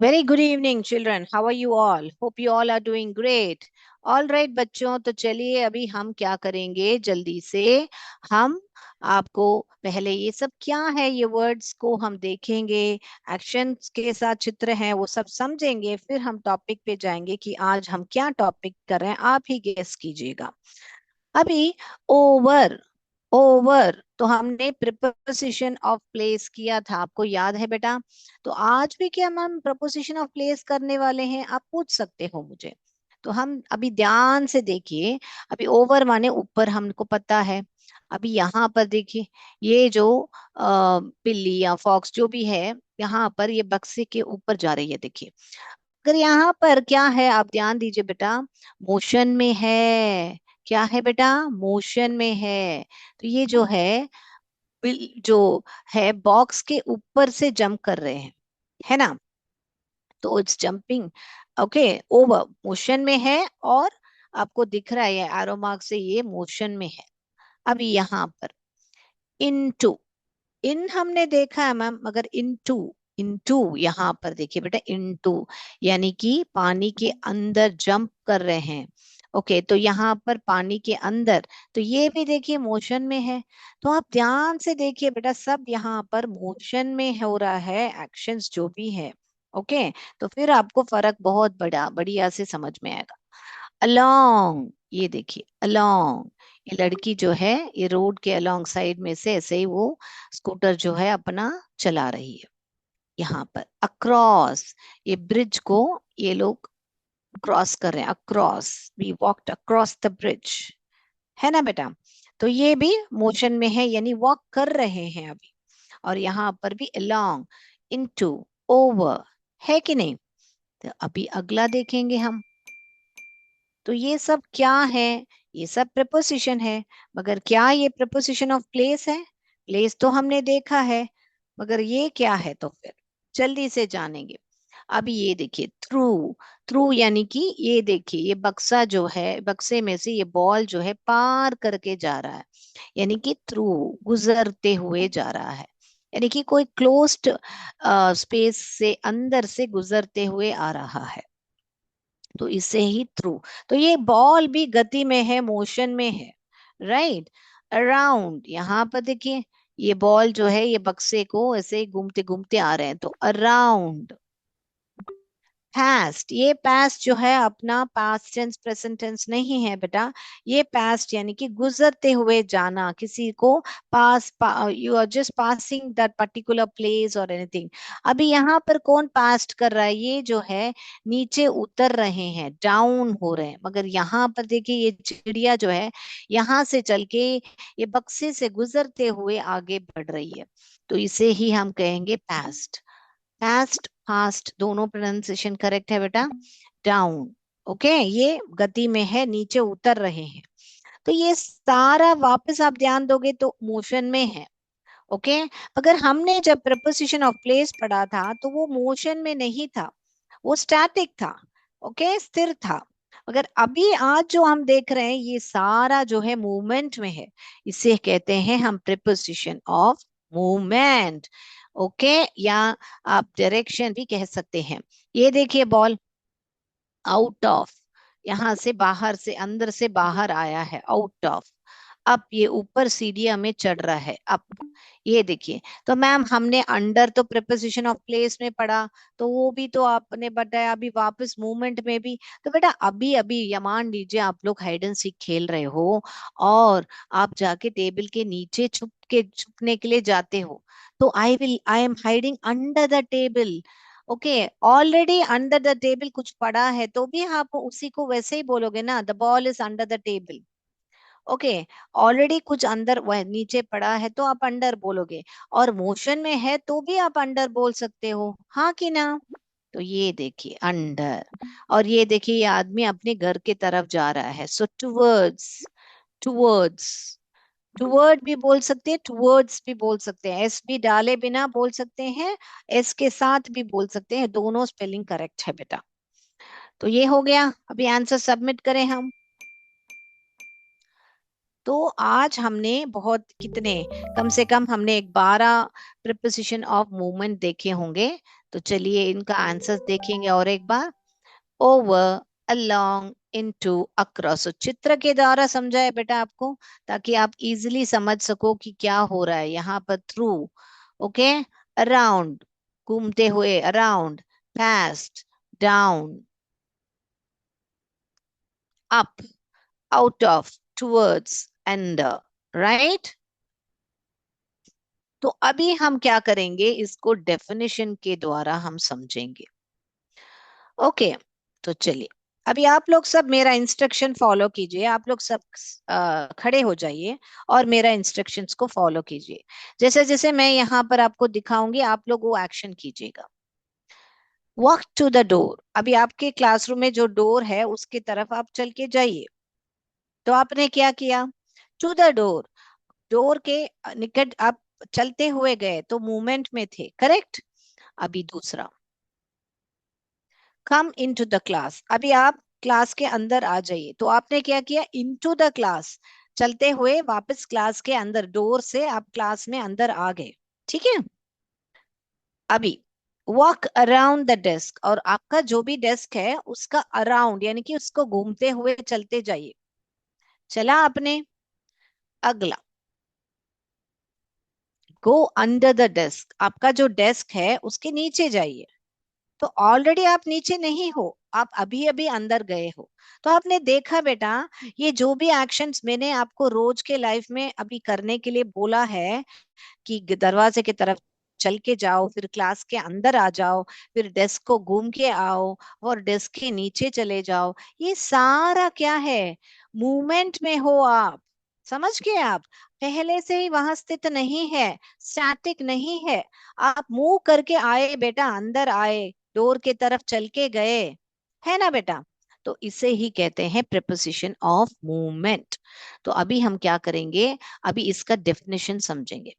Very good evening, children. How are you all? Hope you all are doing great. All right, बच्चों, तो चलिए अभी हम क्या करेंगे जल्दी से। हम आपको पहले ये सब क्या है, ये वर्ड्स को हम देखेंगे, एक्शंस के साथ चित्र हैं वो सब समझेंगे, फिर हम टॉपिक पे जाएंगे कि आज हम क्या टॉपिक कर रहे हैं, आप ही गेस कीजिएगा। अभी ओवर, ओवर तो हमने प्रिपोजिशन ऑफ प्लेस किया था, आपको याद है बेटा? तो आज भी क्या हम प्रपोजिशन ऑफ प्लेस करने वाले हैं, आप पूछ सकते हो मुझे। तो हम अभी ध्यान से देखिए। अभी ओवर माने ऊपर, हमको पता है। अभी यहाँ पर देखिए, ये जो बिल्ली या फॉक्स जो भी है, यहाँ पर ये बक्से के ऊपर जा रही है, देखिए। अगर यहाँ पर क्या है, आप ध्यान दीजिए बेटा, मोशन में है। क्या है बेटा? मोशन में है। तो ये जो है, जो है बॉक्स के ऊपर से जंप कर रहे हैं, है ना? तो it's jumping, okay, over, motion में है। और आपको दिख रहा है ये एरो मार्क से, ये मोशन में है। अभी यहाँ पर इनटू, इन हमने देखा है मैम, मगर इनटू, इनटू यहाँ पर देखिए बेटा, इनटू यानी कि पानी के अंदर जंप कर रहे हैं। ओके, तो यहाँ पर पानी के अंदर, तो ये भी देखिए मोशन में है। तो आप ध्यान से देखिए बेटा, सब यहाँ पर मोशन में हो रहा है, एक्शंस जो भी है। ओके, तो फिर आपको फर्क बहुत बड़ा बढ़िया से समझ में आएगा। अलोंग, ये देखिए अलोंग, ये लड़की जो है ये रोड के अलोंग साइड में से ऐसे ही वो स्कूटर जो है अपना चला रही है। यहाँ पर अक्रॉस, ये ब्रिज को ये लोग क्रॉस कर रहे हैं, across, we walked across the bridge, है ना बेटा? तो ये भी मोशन में है, यानी वॉक कर रहे हैं अभी। और यहाँ पर भी अलोंग, इनटू, ओवर, है कि नहीं? तो अभी अगला देखेंगे हम। तो ये सब क्या है? ये सब प्रपोजिशन है। मगर क्या ये प्रपोजिशन ऑफ प्लेस है? प्लेस तो हमने देखा है, मगर ये क्या है? तो फिर जल्दी से जानेंगे। अभी ये देखिए, थ्रू, थ्रू यानी कि ये देखिए, ये बक्सा जो है, बक्से में से ये बॉल जो है पार करके जा रहा है, यानी कि थ्रू, गुजरते हुए जा रहा है। यानी कि कोई क्लोज्ड स्पेस से अंदर से गुजरते हुए आ रहा है, तो इसे ही थ्रू। तो ये बॉल भी गति में है, मोशन में है, राइट? अराउंड, यहाँ पर देखिए, ये बॉल जो है ये बक्से को ऐसे घूमते घूमते आ रहे हैं, तो अराउंड। पास्ट, ये पास्ट जो है अपना पास्ट टेंस प्रेजेंट टेंस नहीं है बेटा। ये पास्ट यानी कि गुजरते हुए जाना, किसी को you are just passing that particular place और एनीथिंग। अभी यहाँ पर कौन पास्ट कर रहा है? ये जो है नीचे उतर रहे हैं, डाउन हो रहे हैं। मगर यहाँ पर देखिए, ये चिड़िया जो है यहाँ से चल के ये बक्से से गुजरते हुए आगे बढ़ रही है, तो इसे ही हम कहेंगे पास्ट। पास्ट फास्ट दोनों प्रोनाउंसिएशन करेक्ट है बेटा। डाउन, ओके, ये गति में है, नीचे उतर रहे हैं। तो ये सारा वापस आप ध्यान दोगे तो मोशन में है। ओके, अगर हमने जब प्रपोजिशन ऑफ प्लेस पढ़ा था तो वो मोशन में नहीं था, वो स्टैटिक था। ओके, स्थिर था। अगर अभी आज जो हम देख रहे हैं ये सारा जो है मूवमेंट में है, इसे कहते हैं हम प्रिपोजिशन ऑफ मूवमेंट। ओके, या आप डायरेक्शन भी कह सकते हैं। ये देखिए बॉल आउट ऑफ, यहां से बाहर से, अंदर से बाहर आया है, आउट ऑफ। अब ये ऊपर सीढ़ियां में चढ़ रहा है, अप। ये देखिए, तो मैम हमने अंडर तो प्रिपोजिशन ऑफ प्लेस में पढ़ा, तो वो भी तो आपने बताया, अभी वापस मूवमेंट में भी। तो बेटा अभी अभी या मान लीजिए आप लोग हाइड एंड सीक खेल रहे हो, और आप जाके टेबल के नीचे छुपने के लिए जाते हो, तो I am hiding under the table. Okay, already under the table कुछ पड़ा है, तो भी आप उसी को वैसे ही बोलोगे ना, the ball is under the table. Okay, already कुछ अंदर वह नीचे पड़ा है तो आप अंडर बोलोगे, और मोशन में है तो भी आप अंडर बोल सकते हो, हाँ कि ना? तो ये देखिए अंडर। और ये देखिए, ये आदमी अपने घर के तरफ जा रहा है, सो टूवर्ड्स, टूवर्ड्स, टूवर्ड भी बोल सकते हैं, टूवर्ड्स भी बोल सकते हैं, एस भी डाले बिना बोल सकते हैं, एस के साथ भी बोल सकते हैं, दोनों स्पेलिंग करेक्ट है बेटा। तो ये हो गया, अभी आंसर सबमिट करें हम। तो आज हमने बहुत कितने, कम से कम हमने एक 12 प्रिपोजिशन ऑफ मूवमेंट देखे होंगे। तो चलिए इनका आंसर देखेंगे और एक बार। Over, along, into, across. तो चित्र के द्वारा समझा है बेटा आपको, ताकि आप इजीली समझ सको कि क्या हो रहा है यहाँ पर। थ्रू, ओके, अराउंड, घूमते हुए, around, past, down, up, out of, towards, under, right. तो अभी हम क्या करेंगे, इसको डेफिनेशन के द्वारा हम समझेंगे। ओके, तो चलिए अभी आप लोग सब मेरा इंस्ट्रक्शन फॉलो कीजिए। आप लोग सब खड़े हो जाइए और मेरा इंस्ट्रक्शंस को फॉलो कीजिए। जैसे जैसे मैं यहाँ पर आपको दिखाऊंगी, आप लोग वो एक्शन कीजिएगा। Walk to the door. अभी आपके क्लासरूम में जो डोर है उसकी तरफ आप चल के जाइए। तो आपने क्या किया, टू द डोर, डोर के निकट आप चलते हुए गए तो मूवमेंट में थे, करेक्ट। अभी दूसरा, कम इनटू द क्लास। अभी आप क्लास के अंदर आ जाइए। तो आपने क्या किया, इनटू द क्लास, चलते हुए वापस क्लास के अंदर, डोर से आप क्लास में अंदर आ गए, ठीक है। अभी वॉक अराउंड द डेस्क, और आपका जो भी डेस्क है उसका अराउंड यानी कि उसको घूमते हुए चलते जाइए। चला आपने। अगला, गो अंडर द डेस्क, आपका जो डेस्क है उसके नीचे जाइए। तो ऑलरेडी आप नीचे नहीं हो, आप अभी अभी अंदर गए हो। तो आपने देखा बेटा, ये जो भी एक्शंस मैंने आपको रोज के लाइफ में अभी करने के लिए बोला है, कि दरवाजे की तरफ चल के जाओ, फिर क्लास के अंदर आ जाओ, फिर डेस्क को घूम के आओ, और डेस्क के नीचे चले जाओ, ये सारा क्या है, मूवमेंट में हो आप। समझ गए आप, पहले से ही वहां स्थित नहीं है, स्टैटिक नहीं है। आप मूव करके आए बेटा, अंदर आए, डोर के तरफ चल के गए, है ना बेटा। तो इसे ही कहते हैं प्रिपोजिशन ऑफ मूवमेंट। तो अभी हम क्या करेंगे, अभी इसका डेफिनेशन समझेंगे।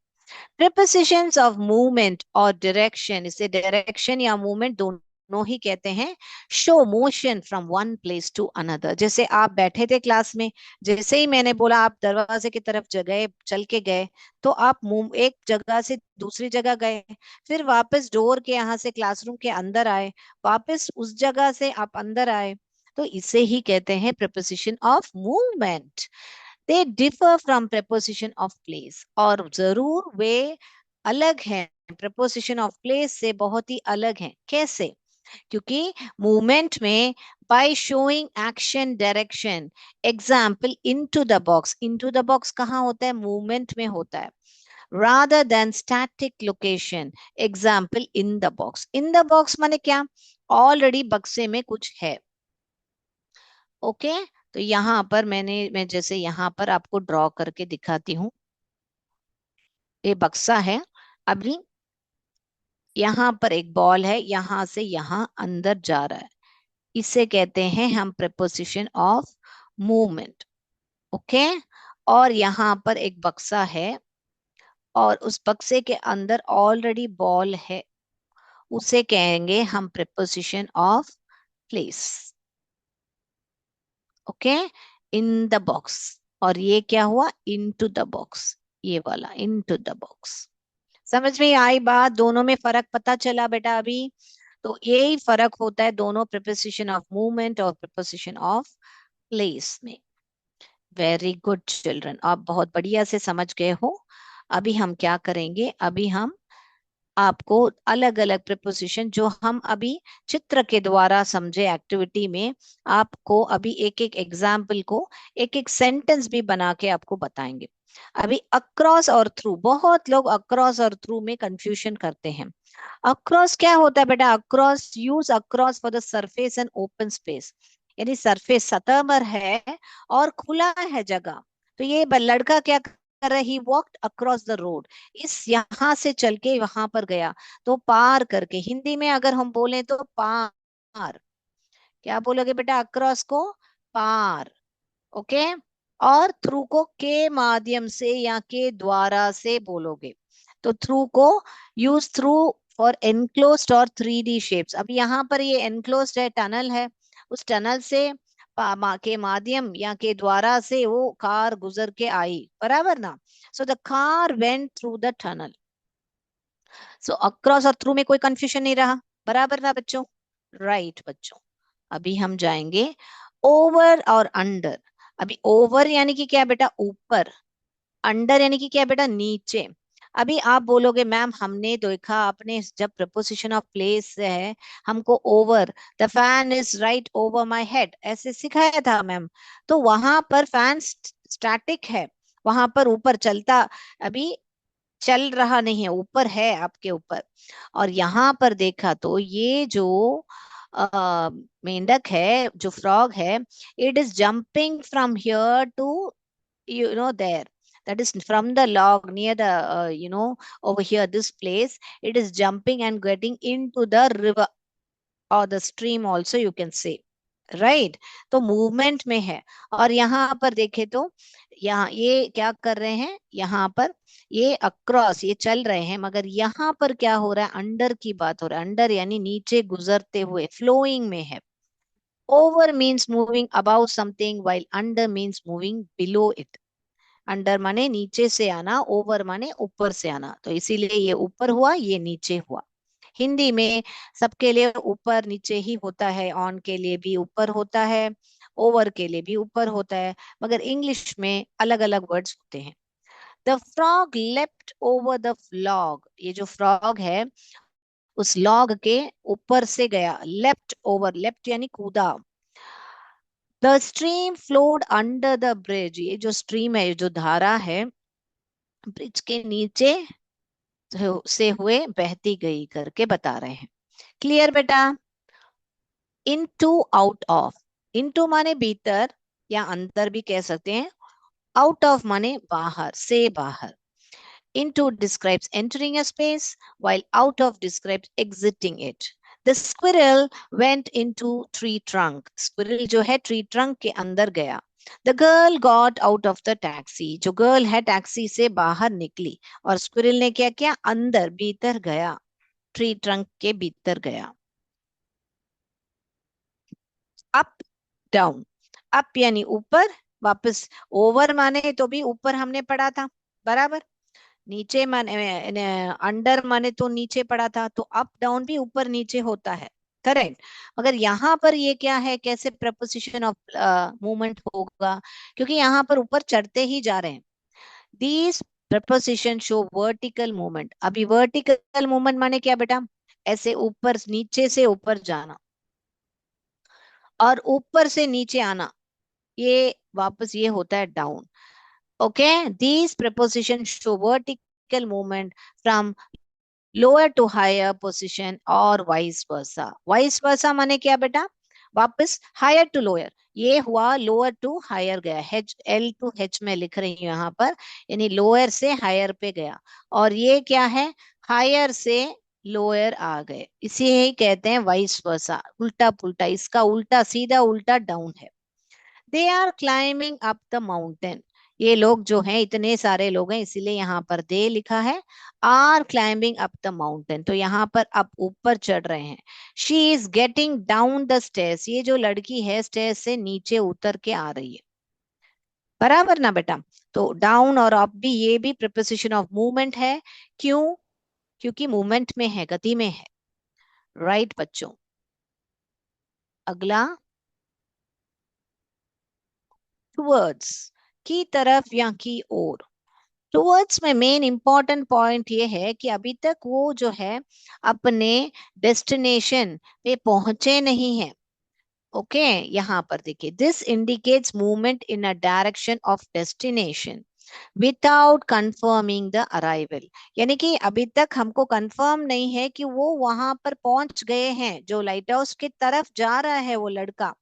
Prepositions of movement और direction, इसे डायरेक्शन या मूवमेंट दोनों ही कहते हैं। Show motion from one place to another. जैसे आप बैठे थे क्लास में, जैसे ही मैंने बोला आप दरवाजे की तरफ गए, चल के गए, तो आप मूव एक जगह से दूसरी जगह गए, फिर वापस डोर के यहाँ से क्लासरूम के अंदर आए, वापस उस जगह से आप अंदर आए। तो इसे ही कहते हैं preposition of movement. They differ from preposition of place, और जरूर वे अलग हैं, preposition ऑफ प्लेस से बहुत ही अलग हैं। कैसे, क्योंकि मूवमेंट में by showing action direction, example into the box, into the box कहाँ होता है, मूवमेंट में होता है। rather than static location, example in the box, in the box माने क्या, ऑलरेडी बक्से में कुछ है। ओके, तो यहाँ पर मैं जैसे यहाँ पर आपको ड्रॉ करके दिखाती हूँ, ये बक्सा है। अभी यहाँ पर एक बॉल है, यहाँ से यहाँ अंदर जा रहा है, इसे कहते हैं हम प्रेपोजिशन ऑफ मूवमेंट। ओके, और यहाँ पर एक बक्सा है, और उस बक्से के अंदर ऑलरेडी बॉल है, उसे कहेंगे हम preposition of place. Okay, in the box, और ये क्या हुआ, इनटू द बॉक्स, ये वाला इनटू द बॉक्स। समझ में आई बात, दोनों में फर्क पता चला बेटा अभी। तो यही फर्क होता है दोनों प्रिपोजिशन ऑफ मूवमेंट और प्रिपोजिशन ऑफ प्लेस में। वेरी गुड चिल्ड्रन, आप बहुत बढ़िया से समझ गए हो। अभी हम क्या करेंगे, अभी हम आपको अलग अलग प्रिपोजिशन जो हम अभी चित्र के द्वारा समझे एक्टिविटी में, आपको अभी एक एक एग्जाम्पल को, एक एक सेंटेंस भी बना के आपको बताएंगे। अभी अक्रॉस और थ्रू, बहुत लोग अक्रॉस और थ्रू में कंफ्यूजन करते हैं। अक्रॉस क्या होता है बेटा, across, use across for the surface and open space, यानी सरफेस सतह पर है और खुला है जगह। तो ये लड़का क्या कर रहा है, he walked across the road, इस यहाँ से चल के वहां पर गया, तो पार करके, हिंदी में अगर हम बोले तो पार, क्या बोलोगे बेटा, अक्रॉस को पार, ओके, और थ्रू को के माध्यम से या के द्वारा से बोलोगे। तो थ्रू को यूज थ्रू फॉर एनक्लोज्ड और 3D शेप्स। अब यहाँ पर ये एनक्लोज्ड है, टनल है, उस टनल से के माध्यम या के द्वारा से वो कार गुजर के आई, बराबर ना। So the car went through the tunnel. So across और थ्रू में कोई कंफ्यूजन नहीं रहा, बराबर ना बच्चों। राइट बच्चों। अभी हम जाएंगे ओवर और अंडर। अभी ओवर यानी कि क्या बेटा, ऊपर। अंडर यानी कि क्या बेटा, नीचे। अभी आप बोलोगे मैम हमने देखा आपने जब प्रपोजिशन ऑफ प्लेस से है हमको over, the fan is right over my head ऐसे सिखाया था मैम। तो वहां पर फैन स्टैटिक है, वहां पर ऊपर चलता, अभी चल रहा नहीं है, ऊपर है आपके ऊपर। और यहाँ पर देखा तो ये जो मेंढक है, जो फ्रॉग है, it is jumping from here to there, that is from the log near the over here this place, it is jumping and getting into the river or the stream also you can say, right. तो movement में है। और यहाँ पर देखे तो यहाँ ये क्या कर रहे हैं, यहाँ पर ये अक्रॉस ये चल रहे हैं, मगर यहाँ पर क्या हो रहा है, अंडर की बात हो रहा है। अंडर यानी नीचे गुजरते हुए, फ्लोइंग में है। Over means moving about something while under means moving below it. Under माने नीचे से आना, ओवर माने ऊपर से आना, तो इसीलिए ये ऊपर हुआ ये नीचे हुआ। हिंदी में सबके लिए ऊपर नीचे ही होता है, ऑन के लिए भी ऊपर होता है, ओवर के लिए भी ऊपर होता है, मगर इंग्लिश में अलग अलग वर्ड्स होते हैं। The frog left over the flog, ये जो फ्रॉग है उस लॉग के ऊपर से गया, लेफ्ट ओवर, लेफ्ट यानी कूदा। The stream flowed under the bridge, ये जो स्ट्रीम है, जो धारा है, ब्रिज के नीचे से हुए बहती गई करके बता रहे हैं। क्लियर बेटा। इनटू आउट ऑफ, इनटू माने भीतर या अंदर भी कह सकते हैं, आउट ऑफ माने बाहर से, बाहर। Into describes entering a space, while out of describes exiting it. The squirrel went into tree trunk. Squirrel जो है tree trunk के अंदर गया। The girl got out of the taxi. जो girl है टैक्सी से बाहर निकली, और squirrel ने क्या किया, अंदर भीतर गया, ट्री ट्रंक के भीतर गया। अप डाउन, अप यानी ऊपर, वापस ओवर माने तो भी ऊपर हमने पढ़ा था, बराबर। नीचे माने अंडर माने तो नीचे पड़ा था, तो अप डाउन भी ऊपर नीचे होता है, करेक्ट। मगर यहाँ पर ये क्या है, कैसे प्रपोजिशन ऑफ मूवमेंट होगा, क्योंकि यहाँ पर ऊपर चढ़ते ही जा रहे हैं। These preposition show vertical movement. अभी वर्टिकल मूवमेंट माने क्या बेटा, ऐसे ऊपर, नीचे से ऊपर जाना और ऊपर से नीचे आना, ये वापस ये होता है down. Okay, these prepositions show vertical movement from lower to higher position or vice versa. Vice versa माने क्या बेटा, वापस higher to lower, ये हुआ lower to higher गया, H L to H में लिख रही हूँ यहाँ पर, यानी lower से higher पे गया। और ये क्या है, higher से lower आ गए, इसे ही कहते हैं vice versa, उल्टा पुल्टा, इसका उल्टा सीधा उल्टा डाउन है। They are climbing up the mountain, ये लोग जो हैं इतने सारे लोग हैं इसीलिए यहाँ पर दे लिखा है, are climbing up the mountain, तो यहाँ पर अब ऊपर चढ़ रहे हैं। She is getting down the stairs, ये जो लड़की है स्टेयर्स से नीचे उतर के आ रही है, बराबर ना बेटा। तो डाउन और अप भी, ये भी प्रिपोजिशन ऑफ मूवमेंट है। क्यों, क्योंकि मूवमेंट में है, गति में है, राइट बच्चों। अगला, टुवर्ड्स, की तरफ या की ओर। टुवर्ड्स में मेन इंपॉर्टेंट पॉइंट ये है कि अभी तक वो जो है अपने डेस्टिनेशन पे पहुंचे नहीं है। ओके यहाँ पर देखिए, this indicates movement in a direction of destination without confirming the arrival, यानी कि अभी तक हमको कंफर्म नहीं है कि वो वहां पर पहुंच गए हैं, जो लाइट हाउस की तरफ जा रहा है वो लड़का,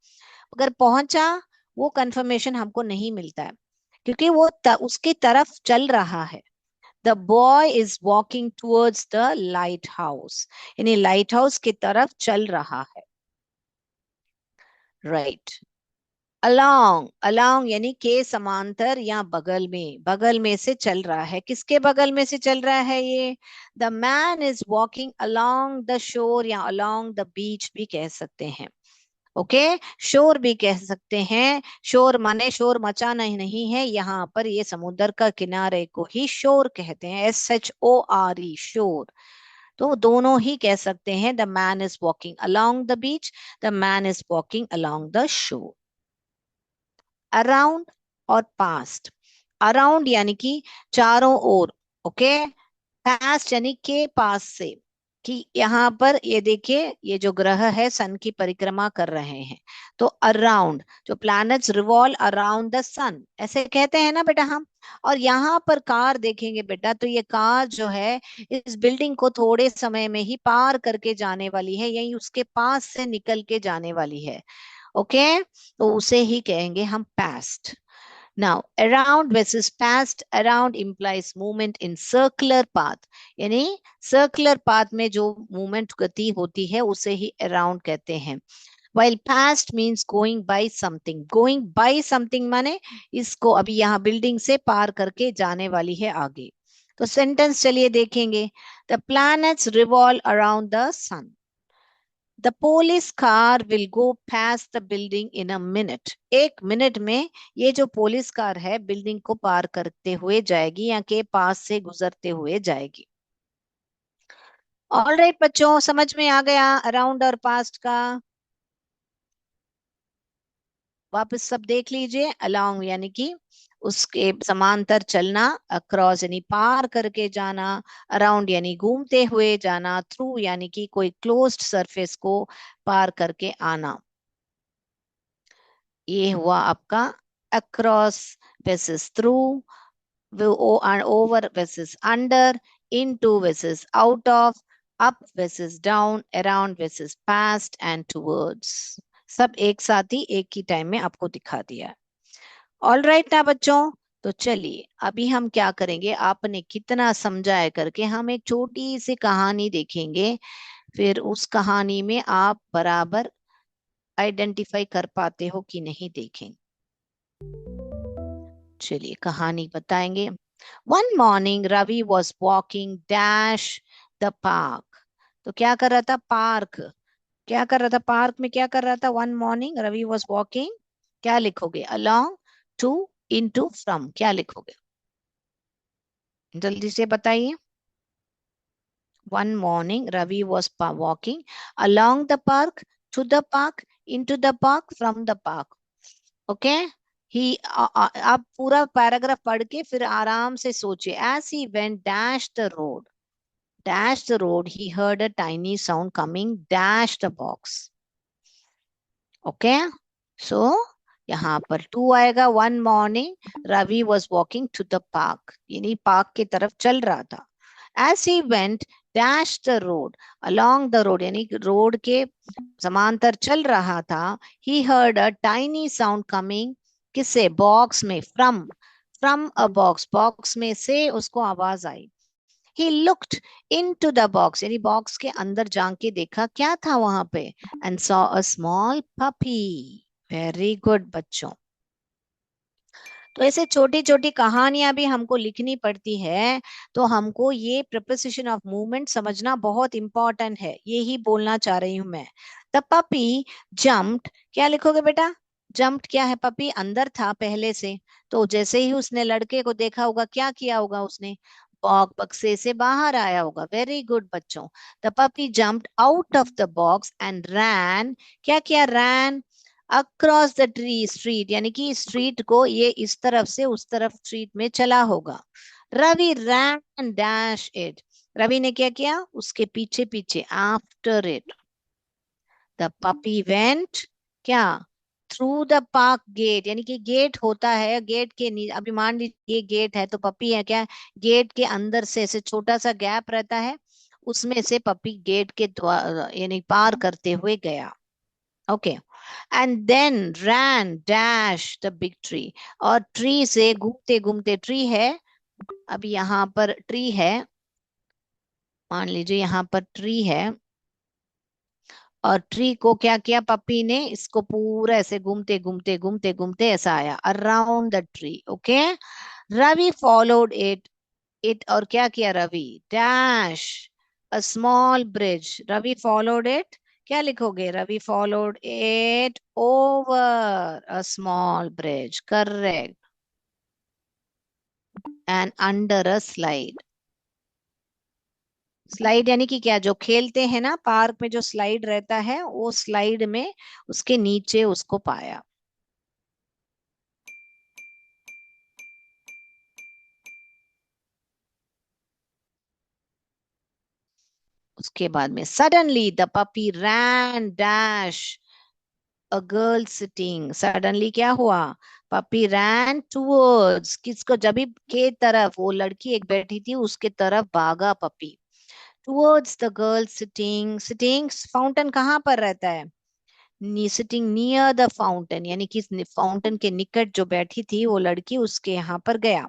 अगर पहुंचा, वो कंफर्मेशन हमको नहीं मिलता है, क्योंकि वो उसकी तरफ चल रहा है। The boy is walking towards the light house, यानी लाइट हाउस की तरफ चल रहा है, राइट। अलोंग, अलोंग यानी के समांतर या बगल में, बगल में से चल रहा है, किसके बगल में से चल रहा है ये, the man is walking along the shore या अलोंग द बीच भी कह सकते हैं। ओके, शोर भी कह सकते हैं। शोर माने शोर मचाना ही नहीं है, यहाँ पर ये समुद्र का किनारे को ही शोर कहते हैं, SHORE, शोर। तो दोनों ही कह सकते हैं। The man is walking along the beach, the man is walking along the shore. Around और पास्ट। अराउंड यानी कि चारों ओर, ओके। पास्ट यानी के पास से, कि यहाँ पर ये देखिए, ये जो ग्रह है सन की परिक्रमा कर रहे हैं, तो अराउंड, जो प्लैनेट्स रिवॉल्व अराउंड द सन, ऐसे कहते हैं ना बेटा हम। और यहाँ पर कार देखेंगे बेटा, तो ये कार जो है इस बिल्डिंग को थोड़े समय में ही पार करके जाने वाली है, यही उसके पास से निकल के जाने वाली है। ओके, तो उसे ही कहेंगे हम past. Now, around versus past, around implies movement in circular path, यानी circular path में जो movement गति होती है उसे ही around कहते हैं। While past means going by something, going by something माने इसको अभी यहाँ बिल्डिंग से पार करके जाने वाली है आगे। तो सेंटेंस चलिए देखेंगे। The planets revolve around the sun. The police car will go past the building in a minute. 1 minute में ये जो पुलिस कार है बिल्डिंग को पार करते हुए जाएगी या के पास से गुजरते हुए जाएगी। ऑल राइट बच्चों, समझ में आ गया अराउंड और पास्ट का? वापस सब देख लीजिए। अलोंग यानी कि उसके समांतर चलना, अक्रॉस यानी पार करके जाना, अराउंड यानी घूमते हुए जाना, थ्रू यानी कि कोई क्लोज्ड सरफेस को पार करके आना। ये हुआ आपका across versus through, over versus under, into versus out of, up versus down, around versus past and towards. सब एक साथ ही एक ही टाइम में आपको दिखा दिया। ऑल राइट ना बच्चों? तो चलिए अभी हम क्या करेंगे, आपने कितना समझा है करके हम एक छोटी सी कहानी देखेंगे, फिर उस कहानी में आप बराबर आइडेंटिफाई कर पाते हो कि नहीं देखेंगे। चलिए कहानी बताएंगे। One morning Ravi was walking dash the park. तो क्या कर रहा था? पार्क। क्या कर रहा था? पार्क में क्या कर रहा था? One morning Ravi was walking, क्या लिखोगे? अलोंग, टू, इनटू, फ्रॉम, क्या लिखोगे? जल्दी से बताइए। One morning Ravi was walking along the park, to the park, into the park, from the park. Okay, ही आप पूरा पैराग्राफ पढ़ के फिर आराम से सोचिए। As he went dash the road he heard a tiny sound coming dash the box. Okay, so यहाँ पर टू आएगा। One morning Ravi was walking to the park, यानी पार्क की तरफ चल रहा था। As he went dash the road, along the road यानी रोड के समांतर चल रहा था। He heard a tiny sound coming, किससे? बॉक्स में, फ्रॉम अ बॉक्स, बॉक्स में से उसको आवाज आई। He looked into the box, यानी बॉक्स के अंदर जाके देखा क्या था वहां पे, and saw a small puppy. Very good बच्चों। तो ऐसे छोटी छोटी कहानियां भी हमको लिखनी पड़ती है, तो हमको ये प्रपोजिशन ऑफ मूवमेंट समझना बहुत इंपॉर्टेंट है, यही बोलना चाह रही हूं मैं। द पपी जम्प्ड, क्या लिखोगे बेटा? जम्प्ड क्या है? पपी अंदर था पहले से, तो जैसे ही उसने लड़के को देखा होगा क्या किया होगा उसने? बक्से से बाहर आया होगा। वेरी गुड बच्चों। The puppy jumped out of the box and ran, क्या किया? रैन अक्रॉस द ट्री स्ट्रीट, यानी कि स्ट्रीट को ये इस तरफ से उस तरफ स्ट्रीट में चला होगा। रवि रैन डैश इट, रवि ने क्या किया? उसके पीछे पीछे, after it. The puppy went, क्या? थ्रू द पार्क गेट, यानी कि गेट होता है, गेट के नीचे, अभी मान लीजिए ये गेट है तो पपी है क्या? गेट के अंदर से ऐसे छोटा सा गैप रहता है, उसमें से पपी गेट के द्वार यानी पार करते हुए गया। Okay, and then ran dash the big tree, और ट्री से घूमते घूमते, ट्री है, अभी यहाँ पर ट्री है, मान लीजिए यहाँ पर ट्री है, और ट्री को क्या किया पपी ने? इसको पूरा ऐसे घूमते घूमते घूमते घूमते ऐसा आया around the tree. Okay, Ravi followed it और क्या किया Ravi? Dash a small bridge, Ravi followed it, क्या लिखोगे? Ravi followed it over a small bridge, correct, and under a slide. Slide यानी कि क्या, जो खेलते हैं ना पार्क में, जो स्लाइड रहता है, वो स्लाइड में उसके नीचे उसको पाया। उसके बाद में suddenly the puppy ran dash a girl sitting. Suddenly क्या हुआ? पपी रैन टूवर्ड्स, किसको? जब भी के तरफ, वो लड़की एक बैठी थी उसके तरफ भागा puppy. Towards the girl sitting, sitting fountain कहाँ पर रहता है? सिटिंग नियर द फाउंटेन, यानी कि फाउंटेन के निकट जो बैठी थी वो लड़की, उसके यहाँ पर गया।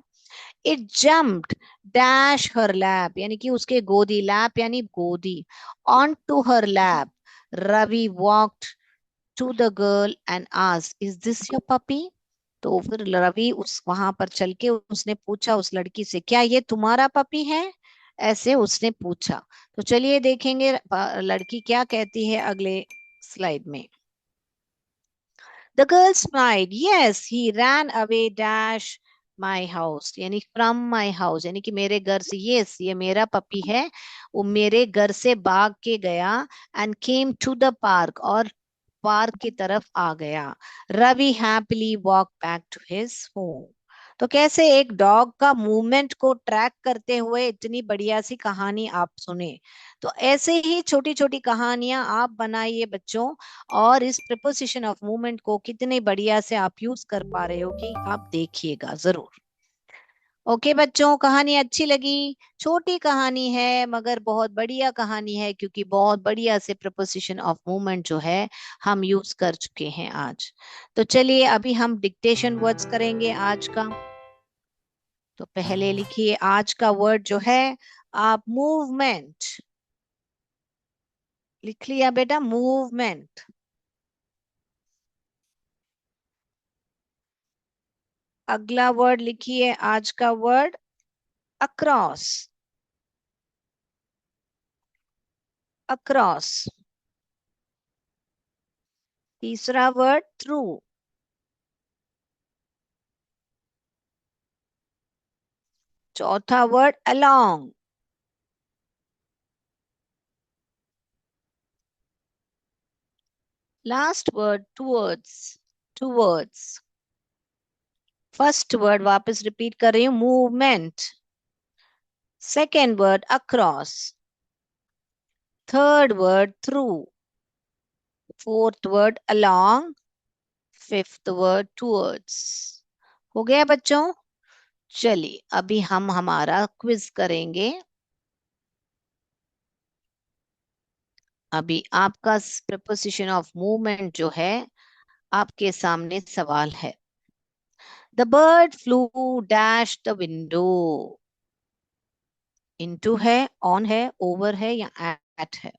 It jumped dash her lap, यानी कि उसके गोदी, लैप यानी गोदी, on to her lap. Ravi walked to the girl and asked, is this your puppy? तो फिर रवि उस वहां पर चल के उसने पूछा उस लड़की से, क्या ये तुम्हारा पपी है? ऐसे उसने पूछा। तो चलिए देखेंगे लड़की क्या कहती है अगले स्लाइड में। The girl smiled. Yes, he ran away dash my house. यानी from my house, यानी कि मेरे घर से। yes, ये मेरा पपी है, वो मेरे घर से भाग के गया। And came to the park, और पार्क की तरफ आ गया। Ravi happily walk back to his home. तो कैसे एक डॉग का मूवमेंट को ट्रैक करते हुए इतनी बढ़िया सी कहानी आप सुने। तो ऐसे ही छोटी छोटी कहानियां आप बनाइए बच्चों, और इस प्रिपोजिशन ऑफ मूवमेंट को कितने बढ़िया से आप यूज कर पा रहे हो कि आप देखिएगा जरूर। ओके बच्चों, कहानी अच्छी लगी? छोटी कहानी है मगर बहुत बढ़िया कहानी है, क्योंकि बहुत बढ़िया से प्रपोजिशन ऑफ मूवमेंट जो है हम यूज कर चुके हैं आज। तो चलिए अभी हम डिक्टेशन वर्ड्स करेंगे आज का। तो पहले लिखिए आज का वर्ड जो है आप, मूवमेंट। लिख लिया बेटा? मूवमेंट। अगला वर्ड लिखिए आज का वर्ड, अक्रॉस। अक्रॉस। तीसरा वर्ड, थ्रू। चौथा word, along. Last word, towards. Towards. First word वापस रिपीट कर रही हूं, movement. Second word, across. Third word, through. Fourth word, along. Fifth word, towards. हो गया बच्चों? चलिए अभी हम हमारा क्विज करेंगे। अभी आपका प्रपोजिशन ऑफ मूवमेंट जो है आपके सामने सवाल है। The bird flu dash the window. Into है, ऑन है, ओवर है या एट है?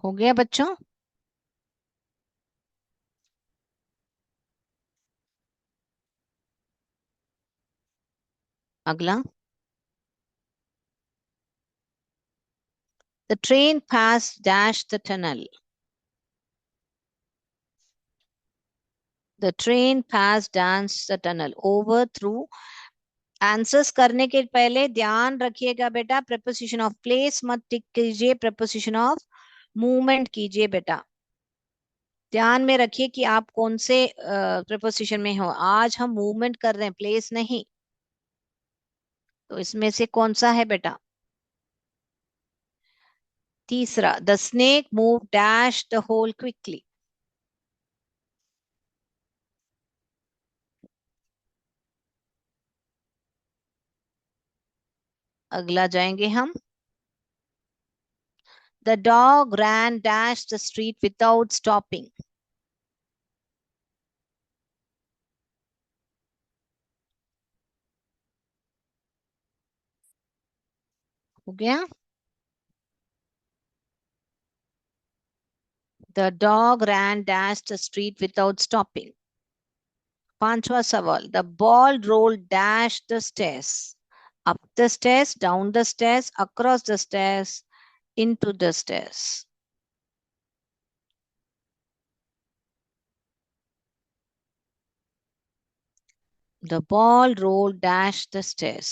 हो गया बच्चों? अगला, the train pass dash the tunnel. The train pass dash the tunnel, over, through. Answers करने के पहले ध्यान रखिएगा बेटा, प्रपोजिशन ऑफ प्लेस मत टिक कीजिए, प्रपोजिशन ऑफ मूवमेंट कीजिए बेटा। ध्यान में रखिए कि आप कौन से प्रपोजिशन में हो। आज हम मूवमेंट कर रहे हैं, प्लेस नहीं। तो इसमें से कौन सा है बेटा? तीसरा, the snake move dash the hole quickly. अगला जाएंगे हम, the dog ran dash the street without stopping. हो गया? The dog ran dash the street without stopping. पांचवा सवाल, the ball roll dash the stairs, up the stairs, down the stairs, across the stairs, into the stairs. The ball rolled dash the stairs.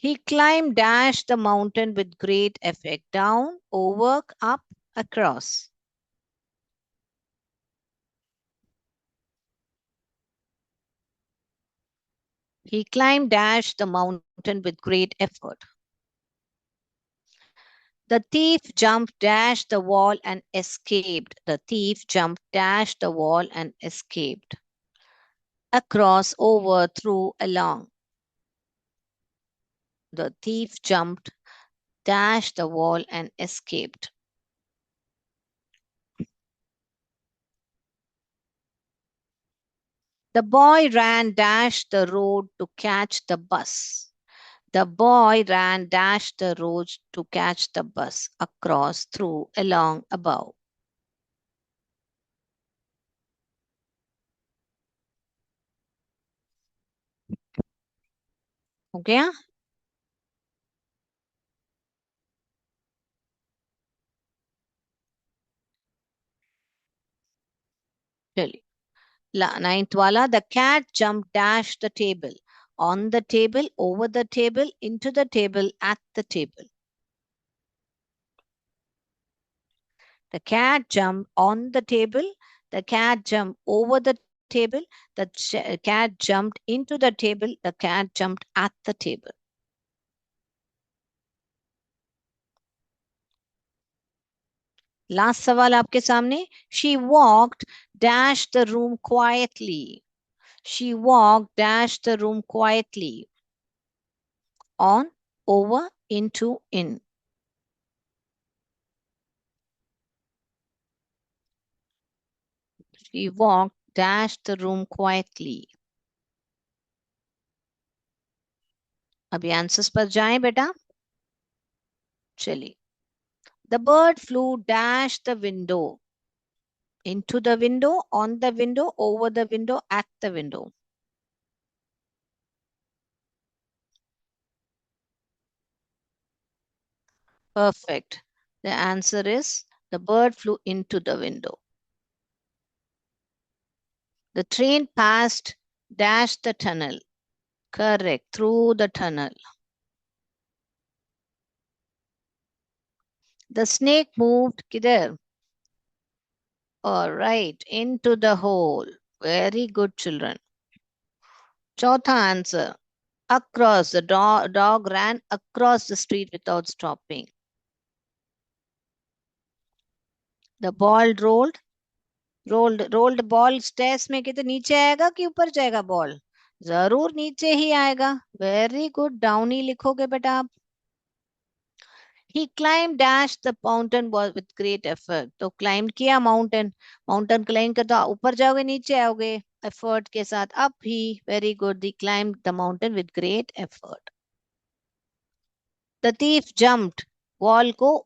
He climbed dash the mountain with great effect. Down, over, up, across. He climbed dash the mountain with great effort. The thief jumped dash the wall and escaped. The thief jumped dash the wall and escaped. Across, over, through, along. The thief jumped dash the wall and escaped. The boy ran dash the road to catch the bus. The boy ran dash the road to catch the bus. Across, through, along, above. हो गया? चलिए, ninth वाला, the cat jumped dash the table. On the table, over the table, into the table, at the table. The cat jumped on the table. The cat jumped over the table. The cat jumped into the table. The cat jumped at the table. Last सवाल आपके सामने. She walked dash the room quietly. She walked dash the room quietly. On, over, into, in. She walked dash the room quietly. अभी answers पर जाएं बेटा. चलिए. The bird flew dash the window. Into the window, on the window, over the window, at the window. Perfect. The answer is the bird flew into the window. The train passed dash the tunnel. Correct. Through the tunnel. The snake moved किधर? All right. Into the hole. Very good, children. Chauथा answer. Across. The dog ran across the street without stopping. The ball rolled ball stairs में कितने नीचे आएगा कि ऊपर जाएगा ball? जरूर नीचे ही आएगा. Very good. डाउन ही लिखोगे बेटा आप. He climbed dash the mountain was with great effort. तो क्लाइंब किया माउंटेन क्लाइंब कर तो ऊपर जाओगे नीचे आओगे एफर्ट के साथ. अप ही. Very good. The climb the mountain with great effort. The thief jumped. Wall को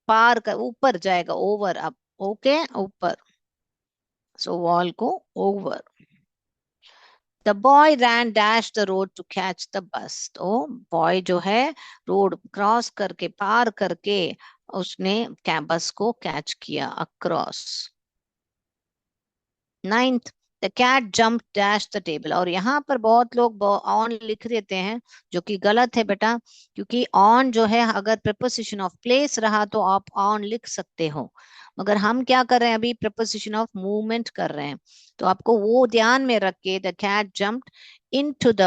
पार कर ऊपर जाएगा. Over up. ओके ऊपर. सो वॉल को over. The boy ran dash the road to catch the bus. तो बॉय जो है रोड क्रॉस करके पार करके उसने बस को कैच किया. Across. Ninth, the cat jump dash the table. और यहाँ पर बहुत लोग ऑन लिख देते हैं जो कि गलत है बेटा. क्योंकि ऑन जो है अगर प्रपोजिशन ऑफ प्लेस रहा तो आप ऑन लिख सकते हो. मगर हम क्या कर रहे हैं अभी? प्रपोजिशन ऑफ मूवमेंट कर रहे हैं. तो आपको वो ध्यान में रख के the cat jumped into the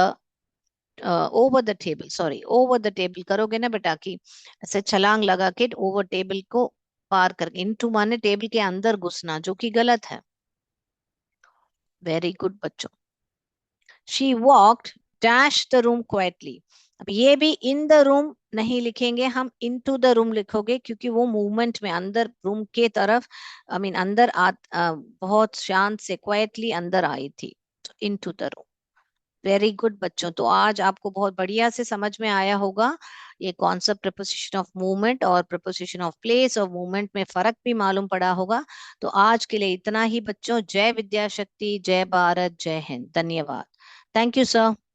over the table. Sorry, over the table करोगे ना बेटा कि ऐसे छलांग लगा के ओवर टेबल को पार करके. इनटू माने टेबल के अंदर घुसना, जो कि गलत है. वेरी गुड बच्चों. She walked dash the room quietly. अब ये भी इन द रूम नहीं लिखेंगे हम, इनटू द रूम लिखोगे क्योंकि वो मूवमेंट में अंदर रूम के तरफ अंदर बहुत शांत से क्वाइटली अंदर आई थी. तो into the room. Very good बच्चों. तो आज आपको बहुत बढ़िया से समझ में आया होगा ये कॉन्सेप्ट प्रपोजिशन ऑफ मूवमेंट और प्रपोजिशन ऑफ प्लेस और मूवमेंट में फर्क भी मालूम पड़ा होगा। तो आज के लिए इतना ही बच्चों। जय विद्या शक्ति, जय भारत, जय हिंद। धन्यवाद। Thank you sir.